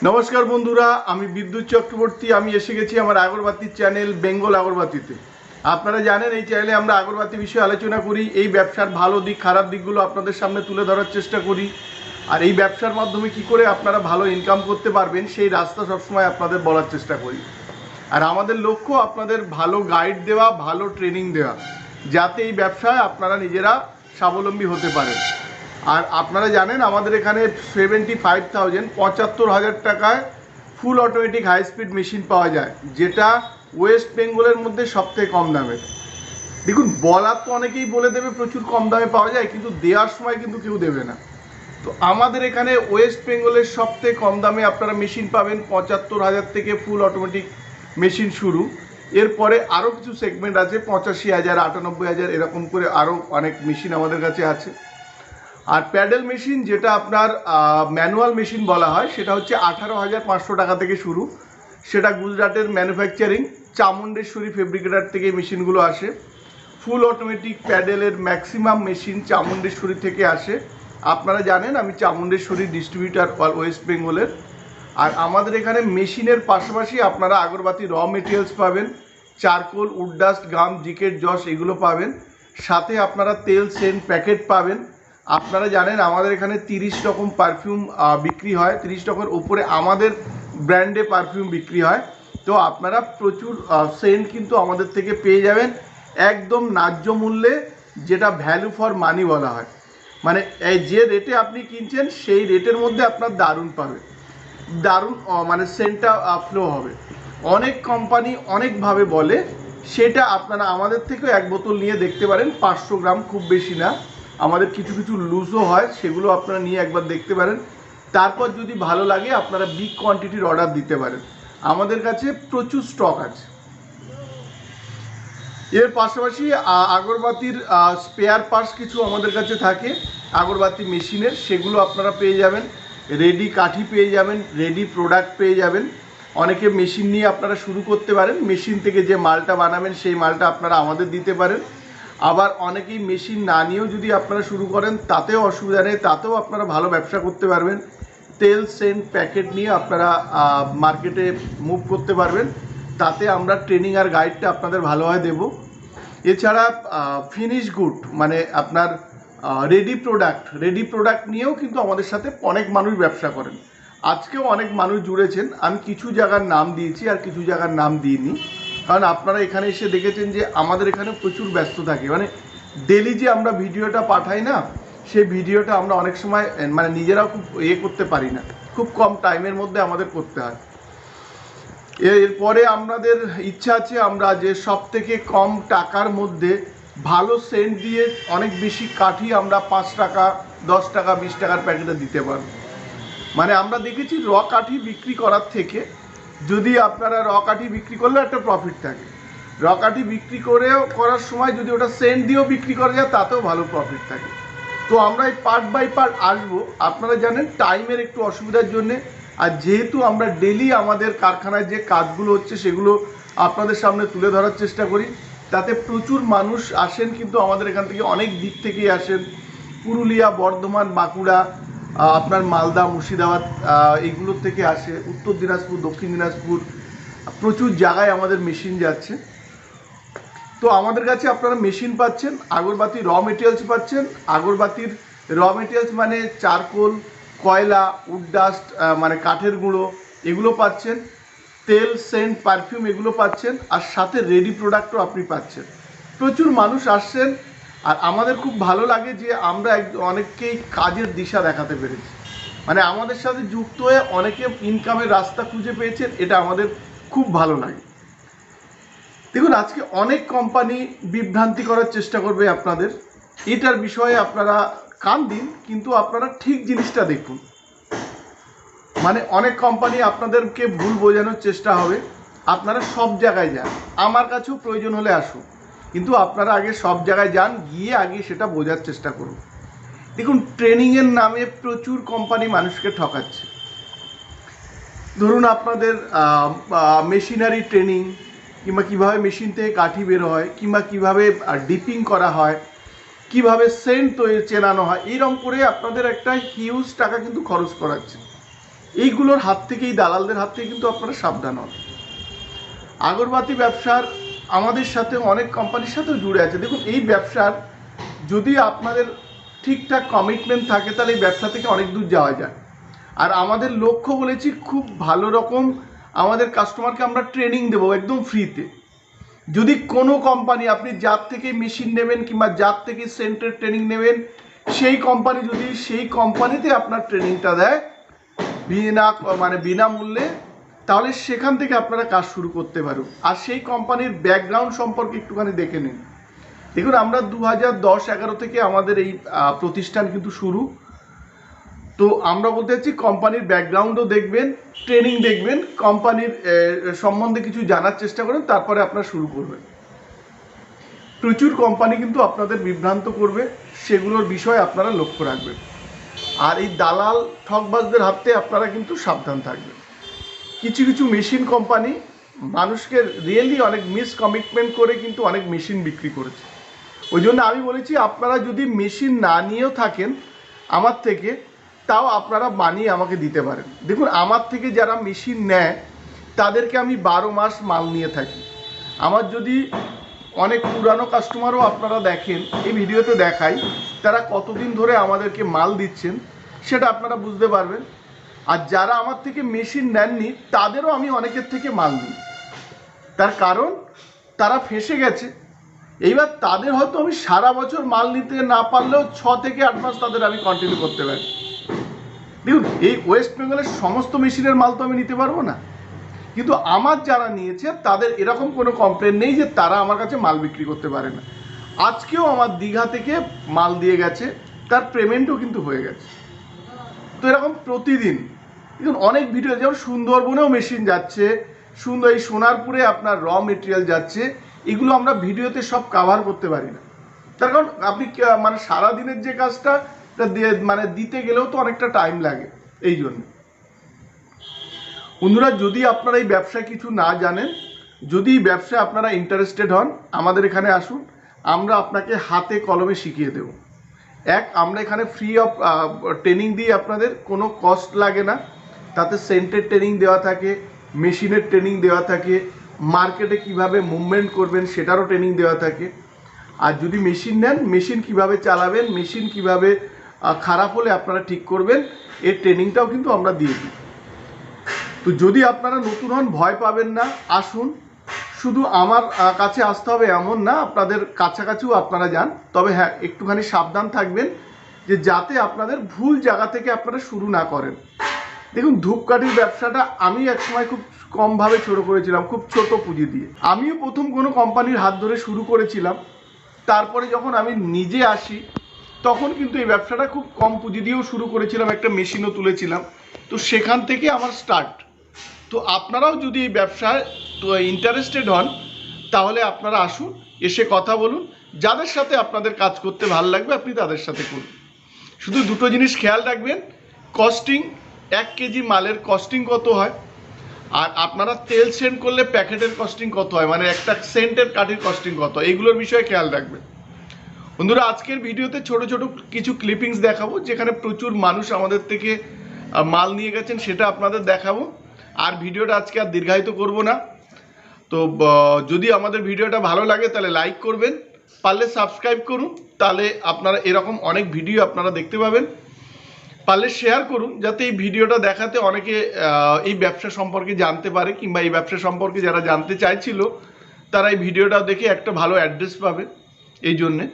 नमस्कार बंधुरा आमी विद्युत चक्रवर्ती आमी एसे गेছি আমার আগরবাতি চ্যানেল বেঙ্গল আগরবাতিতে। আপনারা জানেন এই চ্যানেলে আমরা আগরবাতি বিষয়ে আলোচনা করি, এই ব্যবসার ভালো দিক খারাপ দিকগুলো আপনাদের সামনে তুলে ধরার চেষ্টা করি, আর এই ব্যবসার মাধ্যমে কি করে আপনারা ভালো ইনকাম করতে পারবেন সেই রাস্তা সবসময় আপনাদের বলার চেষ্টা করি। আর আমাদের লক্ষ্য আপনাদের ভালো গাইড দেওয়া, ভালো ট্রেনিং দেওয়া, যাতে এই ব্যবসায় আপনারা নিজেরা স্বাবলম্বী হতে পারেন। আর আপনারা জানেন আমাদের এখানে 75,000 টাকায় full automatic high speed machine পাওয়া যায়, যেটা ওয়েস্ট বেঙ্গলের মধ্যে সবথেকে কম দামে। দেখুন, বলার তো অনেকেই বলে দেবে প্রচুর কম দামে পাওয়া যায়, কিন্তু দেওয়ার সময় কিন্তু কেউ দেবে না। তো আমাদের এখানে ওয়েস্ট বেঙ্গলের সবথেকে কম দামে আপনারা মেশিন পাবেন 75,000 থেকে ফুল অটোমেটিক মেশিন শুরু। এরপরে আরও কিছু সেগমেন্ট আছে, 85,000, 98,000 এরকম করে আরও অনেক মেশিন আমাদের কাছে আছে। আর প্যাডেল মেশিন, যেটা আপনার ম্যানুয়াল মেশিন বলা হয়, সেটা হচ্ছে 18,500 টাকা থেকে শুরু। সেটা গুজরাটের ম্যানুফ্যাকচারিং চামুণ্ডেশ্বরী ফেব্রিকেটার থেকে এই মেশিনগুলো আসে। Full automatic প্যাডেলের maximum machine Chamundeshwari থেকে আসে। আপনারা জানেন আমি চামুণ্ডেশ্বরী ডিস্ট্রিবিউটার ওয়েস্ট বেঙ্গলের। আর আমাদের এখানে মেশিনের পাশাপাশি আপনারা আগরবাতি র মেটেরিয়ালস পাবেন, চারকোল, উডডাস্ট, গাম, জিকেট, জস এগুলো পাবেন। সাথে আপনারা তেল, সেন্ট, প্যাকেট পাবেন। আপনারা জানেন আমাদের এখানে 30 রকম পারফিউম বিক্রি হয়, 30 টাকার উপরে আমাদের ব্র্যান্ডে পারফিউম বিক্রি হয়। তো আপনারা প্রচুর সেন্ট কিন্তু আমাদের থেকে পেয়ে যাবেন একদম ন্যায্য মূল্যে, যেটা ভ্যালু ফর মানি বলা হয়। মানে এই যে রেটে আপনি কিনছেন সেই রেটের মধ্যে আপনার দারুণ পাবে, দারুণ মানে সেন্টটা ফ্লো হবে। অনেক কোম্পানি অনেকভাবে বলে, সেটা আপনারা আমাদের থেকেও এক বোতল নিয়ে দেখতে পারেন, 500 গ্রাম, খুব বেশি না। আমাদের কিছু কিছু লুজও হয়, সেগুলো আপনারা নিয়ে একবার দেখতে পারেন। তারপর যদি ভালো লাগে আপনারা বিগ কোয়ান্টিটির অর্ডার দিতে পারেন। আমাদের কাছে প্রচুর স্টক আছে। এর পাশাপাশি আগরবাতির স্পেয়ার পার্টস কিছু আমাদের কাছে থাকে আগরবাতি মেশিনের, সেগুলো আপনারা পেয়ে যাবেন। রেডি কাঠি পেয়ে যাবেন, রেডি প্রোডাক্ট পেয়ে যাবেন। অনেকে মেশিন নিয়ে আপনারা শুরু করতে পারেন, মেশিন থেকে যে মালটা বানাবেন সেই মালটা আপনারা আমাদের দিতে পারেন। আবার অনেকেই মেশিন না নিয়েও যদি আপনারা শুরু করেন তাতেও অসুবিধা নেই, তাতেও আপনারা ভালো ব্যবসা করতে পারবেন। তেল, সেন্ট, প্যাকেট নিয়ে আপনারা মার্কেটে মুভ করতে পারবেন। তাতে আমরা ট্রেনিং আর গাইডটা আপনাদের ভালোভাবে দেব। এছাড়া ফিনিশ গুড মানে আপনার রেডি প্রোডাক্ট নিয়েও কিন্তু আমাদের সাথে অনেক মানুষ ব্যবসা করেন। আজকেও অনেক মানুষ জুড়েছেন। আমি কিছু জায়গার নাম দিয়েছি আর কিছু জায়গার নাম দিইনি, কারণ আপনারা এখানে এসে দেখেছেন যে আমাদের এখানে প্রচুর ব্যস্ত থাকে। মানে ডেলি যে আমরা ভিডিওটা পাঠাই না, সেই ভিডিওটা আমরা অনেক সময় মানে নিজেরাও খুব করতে পারি না, খুব কম টাইমের মধ্যে আমাদের করতে হয়। এরপরে আমাদের ইচ্ছা আছে আমরা যে সব থেকে কম টাকার মধ্যে ভালো সেন্ট দিয়ে অনেক বেশি কাঠি আমরা 5 টাকা, 10 টাকা, 20 টাকার প্যাকেটে দিতে পারবো। মানে আমরা দেখেছি র কাঠি বিক্রি করার থেকে যদি আপনারা র কাঠি বিক্রি করলে একটা প্রফিট থাকে, র কাঠি বিক্রি করার সময় যদি ওটা সেন্ট দিয়েও বিক্রি করা যায় তাতেও ভালো প্রফিট থাকে। তো আমরা এই পার্ট বাই পার্ট আসবো। আপনারা জানেন টাইমের একটু অসুবিধার জন্যে, আর যেহেতু আমরা ডেলি আমাদের কারখানায় যে কাজগুলো হচ্ছে সেগুলো আপনাদের সামনে তুলে ধরার চেষ্টা করি, তাতে প্রচুর মানুষ আসেন, কিন্তু আমাদের এখান থেকে অনেক দিক থেকেই আসেন। পুরুলিয়া, বর্ধমান, বাঁকুড়া, আপনার মালদা, মুর্শিদাবাদ এইগুলোর থেকে আসে, উত্তর দিনাজপুর, দক্ষিণ দিনাজপুর, প্রচুর জায়গায় আমাদের মেশিন যাচ্ছে। তো আমাদের কাছে আপনারা মেশিন পাচ্ছেন, আগরবাতি র মেটেরিয়ালস পাচ্ছেন। আগরবাতির র মেটেরিয়ালস মানে চারকোল, কয়লা, উডডাস্ট মানে কাঠের গুঁড়ো, এগুলো পাচ্ছেন। তেল, সেন্ট, পারফিউম এগুলো পাচ্ছেন। আর সাথে রেডি প্রোডাক্টও আপনি পাচ্ছেন। প্রচুর মানুষ আসছেন, আর আমাদের খুব ভালো লাগে যে আমরা অনেককেই কাজের দিশা দেখাতে পেরেছি। মানে আমাদের সাথে যুক্ত হয়ে অনেকে ইনকামের রাস্তা খুঁজে পেয়েছেন, এটা আমাদের খুব ভালো লাগে। দেখুন, আজকে অনেক কোম্পানি বিভ্রান্তি করার চেষ্টা করবে আপনাদের, এটার বিষয়ে আপনারা কান দিন, কিন্তু আপনারা ঠিক জিনিসটা দেখুন। মানে অনেক কোম্পানি আপনাদেরকে ভুল বোঝানোর চেষ্টা হবে। আপনারা সব জায়গায় যান, আমার কাছেও প্রয়োজন হলে আসুন, কিন্তু আপনারা আগে সব জায়গায় যান, গিয়ে আগে সেটা বোঝার চেষ্টা করুন। দেখুন, ট্রেনিংয়ের নামে প্রচুর কোম্পানি মানুষকে ঠকাচ্ছে। ধরুন আপনাদের মেশিনারি ট্রেনিং, কিংবা কীভাবে মেশিন থেকে কাঠি বের হয়, কিংবা কীভাবে ডিপিং করা হয়, কিভাবে সেন্ট চেনানো হয়, এইরকম করে আপনাদের একটা হিউজ টাকা কিন্তু খরচ করাচ্ছে। এইগুলোর হাত থেকে, এই দালালদের হাত থেকে কিন্তু আপনারা সাবধান হন। আগরবাতি ব্যবসার আমাদের সাথে অনেক কোম্পানির সাথেও জুড়ে আছে। দেখুন, এই ব্যবসার যদি আপনাদের ঠিকঠাক কমিটমেন্ট থাকে তাহলে এই ব্যবসা থেকে অনেক দূর যাওয়া যায়। আর আমাদের লক্ষ্য বলেছি, খুব ভালো রকম আমাদের কাস্টমারকে আমরা ট্রেনিং দেবো একদম ফ্রিতে। যদি কোনো কোম্পানি, আপনি যার থেকে মেশিন নেবেন কিংবা যার থেকে সেন্টার ট্রেনিং নেবেন, সেই কোম্পানি যদি সেই কোম্পানিতে আপনার ট্রেনিংটা দেয় বিনামূল্যে, তাহলে সেখান থেকে আপনারা কাজ শুরু করতে পারুন। আর সেই কোম্পানির ব্যাকগ্রাউন্ড সম্পর্কে একটুখানি দেখে নিন। দেখুন, আমরা 2010-11 থেকে আমাদের এই প্রতিষ্ঠান কিন্তু শুরু। তো আমরা বলতে চাচ্ছি, কোম্পানির ব্যাকগ্রাউন্ডও দেখবেন, ট্রেনিং দেখবেন, কোম্পানির সম্বন্ধে কিছু জানার চেষ্টা করেন, তারপরে আপনারা শুরু করবেন। প্রচুর কোম্পানি কিন্তু আপনাদের বিভ্রান্ত করবে, সেগুলোর বিষয়ে আপনারা লক্ষ্য রাখবেন। আর এই দালাল ঠকবাজদের হাতে আপনারা কিন্তু সাবধান থাকবেন। কিছু কিছু মেশিন কোম্পানি মানুষকে রিয়েলি অনেক মিসকমিটমেন্ট করে কিন্তু অনেক মেশিন বিক্রি করেছে। ওই জন্য আমি বলেছি, আপনারা যদি মেশিন না নিয়েও থাকেন আমার থেকে, তাও আপনারা বানিয়ে আমাকে দিতে পারেন। দেখুন, আমার থেকে যারা মেশিন নেয় তাদেরকে আমি 12 মাস মাল নিয়ে থাকি। আমার যদি অনেক পুরানো কাস্টমারও আপনারা দেখেন, এই ভিডিওতে দেখাই, তারা কতদিন ধরে আমাদেরকে মাল দিচ্ছেন সেটা আপনারা বুঝতে পারবেন। আর যারা আমার থেকে মেশিন নেননি তাদেরও আমি অনেকের থেকে মাল নিই, তার কারণ তারা ফেঁসে গেছে। এইবার তাদের হয়তো আমি সারা বছর মাল নিতে না পারলেও 6 থেকে 8 মাস তাদের আমি কন্টিনিউ করতে পারি। দেখুন, এই ওয়েস্ট বেঙ্গলের সমস্ত মেশিনের মাল তো আমি নিতে পারবো না, কিন্তু আমার যারা নিয়েছে তাদের এরকম কোনো কমপ্লেন নেই যে তারা আমার কাছে মাল বিক্রি করতে পারে না। আজকেও আমার দীঘা থেকে মাল দিয়ে গেছে, তার পেমেন্টও কিন্তু হয়ে গেছে। তো এরকম প্রতিদিন দেখুন অনেক ভিডিও, যেমন সুন্দরবনেও মেশিন যাচ্ছে, এই সোনারপুরে আপনার র মেটেরিয়াল যাচ্ছে, এগুলো আমরা ভিডিওতে সব কাভার করতে পারি না। তার কারণ আপনি সারাদিনের যে কাজটা দিতে গেলেও তো অনেকটা টাইম লাগে। এই জন্য বন্ধুরা, যদি আপনারা এই ব্যবসায় কিছু না জানেন, যদি এই ব্যবসায় আপনারা ইন্টারেস্টেড হন, আমাদের এখানে আসুন, আমরা আপনাকে হাতে কলমে শিখিয়ে দেব। আমরা এখানে ফ্রি অফ ট্রেনিং দিই, আপনাদের কোনো কস্ট লাগে না। তাতে সেন্টের ট্রেনিং দেওয়া থাকে, মেশিনের ট্রেনিং দেওয়া থাকে, মার্কেটে কিভাবে মুভমেন্ট করবেন সেটারও ট্রেনিং দেওয়া থাকে। আর যদি মেশিন নেন, মেশিন কিভাবে চালাবেন, মেশিন কিভাবে খারাপ হলে আপনারা ঠিক করবেন, এর ট্রেনিংটাও কিন্তু আমরা দিয়ে দিই। তো যদি আপনারা নতুন হন, ভয় পাবেন না, আসুন। শুধু আমার কাছে আসতে হবে এমন না, আপনাদের কাছাকাছিও আপনারা যান। তবে হ্যাঁ, একটুখানি সাবধান থাকবেন যে যাতে আপনাদের ভুল জায়গা থেকে আপনারা শুরু না করেন। দেখুন, ধূপকাঠির ব্যবসাটা আমি একসময় খুব কমভাবে শুরু করেছিলাম, খুব ছোট পুঁজি দিয়ে। আমিও প্রথম কোনো কোম্পানির হাত ধরে শুরু করেছিলাম। তারপরে যখন আমি নিজে আসি, তখন কিন্তু এই ব্যবসাটা খুব কম পুঁজি দিয়েও শুরু করেছিলাম, একটা মেশিনও তুলেছিলাম। তো সেখান থেকে আমার স্টার্ট। তো আপনারাও যদি এই ব্যবসায় ইন্টারেস্টেড হন, তাহলে আপনারা আসুন, এসে কথা বলুন। যাদের সাথে আপনাদের কাজ করতে ভালো লাগবে আপনি তাদের সাথে করুন। শুধু দুটো জিনিস খেয়াল রাখবেন, কস্টিং, 1 কেজি মালের কস্টিং কত হয়, আর আপনারা তেল সেন্ট করলে প্যাকেটের কস্টিং কত হয়, একটা সেন্টের কাঠির কস্টিং কত, এইগুলোর বিষয়ে খেয়াল রাখবেন। বন্ধুরা, আজকের ভিডিওতে ছোট ছোট কিছু ক্লিপিংস দেখাবো, যেখানে প্রচুর মানুষ আমাদের থেকে মাল নিয়ে গেছেন, সেটা আপনাদের দেখাবো। আর ভিডিওটা আজকে আর দীর্ঘায়িত করব না। তো যদি আমাদের ভিডিওটা ভালো লাগে তাহলে লাইক করবেন, পারলে সাবস্ক্রাইব করুন, তাহলে আপনারা এরকম অনেক ভিডিও আপনারা দেখতে পাবেন। পারলে শেয়ার করুন, যাতে এই ভিডিওটা দেখাতে অনেকে এই ব্যবসা সম্পর্কে জানতে পারে, কিংবা এই ব্যবসা সম্পর্কে যারা জানতে চাইছিল তারা এই ভিডিওটা দেখে একটা ভালো অ্যাড্রেস পাবে, এই জন্যে।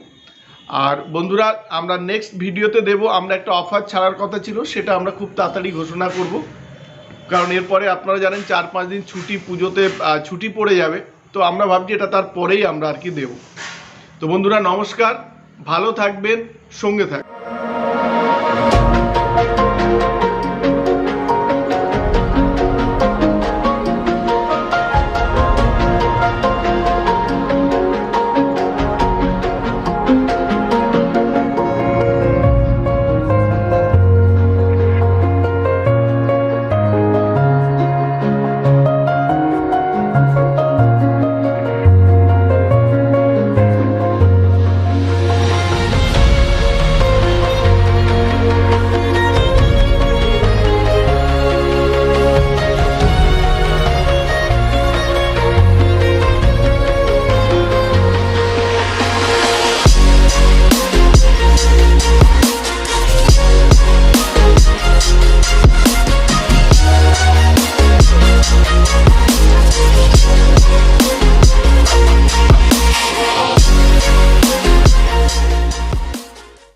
আর বন্ধুরা, আমরা নেক্সট ভিডিওতে দেব, আমরা একটা অফার ছাড়ার কথা ছিল, সেটা আমরা খুব তাড়াতাড়ি ঘোষণা করব। কারণ এরপরে আপনারা জানেন 4-5 দিন ছুটি, পুজোতে ছুটি পড়ে যাবে। তো আমরা ভাবছি এটা তারপরেই আমরা আর কি দেব। তো বন্ধুরা, নমস্কার, ভালো থাকবেন, সঙ্গে থাকবেন।